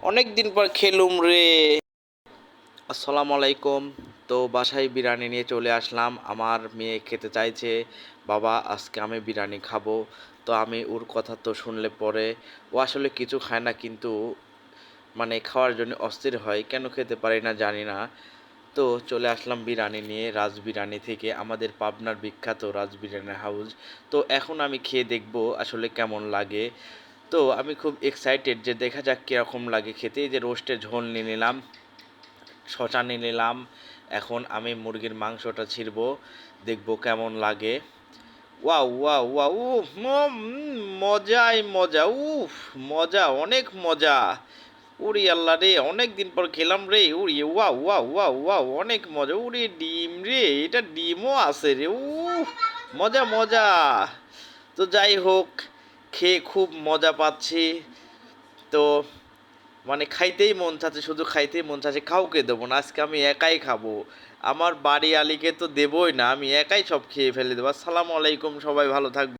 অনেক দিন পর খেলুম রে। আসসালামু আলাইকুম। তো বাসায় বিরিয়ানি নিয়ে চলে আসলাম। আমার মেয়ে খেতে চাইছে, বাবা আজকে আমি বিরিয়ানি খাবো। তো আমি ওর কথা তো শুনলে পরে ও আসলে কিছু খায় না, কিন্তু মানে খাওয়ার জন্য অস্থির হয়, কেন খেতে পারি না জানি না। তো চলে আসলাম বিরিয়ানি নিয়ে, রাজ বিরিয়ানি থেকে, আমাদের পাবনার বিখ্যাত রাজ বিরিয়ানি হাউস। তো এখন আমি খেয়ে দেখব আসলে কেমন লাগে। তো আমি খুব এক্সাইটেড যে দেখা যাক কীরকম লাগে খেতে। এই যে রোস্টের ঝোল নিয়ে নিলাম, শসা নিয়ে নিলাম। এখন আমি মুরগির মাংসটা ছিঁড়বো, দেখবো কেমন লাগে। ওয়াও ওয়াও ওয়াও, উফ মজাই মজা, উফ মজা, অনেক মজা। উড়ি আল্লাহ রে, অনেক দিন পর খেলাম রে। উড়ি ওয়াও ওয়াও ওয়াও ওয়াও, অনেক মজা। উড়ি ডিম রে, এটা ডিমও আছে রে, উফ মজা মজা। তো যাই হোক, খেয়ে খুব মজা পাচ্ছি। তো মানে খাইতেই মন চাচ্ছে, শুধু খাইতেই মন চাচ্ছে, কাউকে দেবো না, আজকে আমি একাই খাবো। আমার বাড়ি আলীকে তো দেবই না, আমি একাই সব খেয়ে ফেলে দেবো। আসসালামু আলাইকুম, সবাই ভালো থাকবে।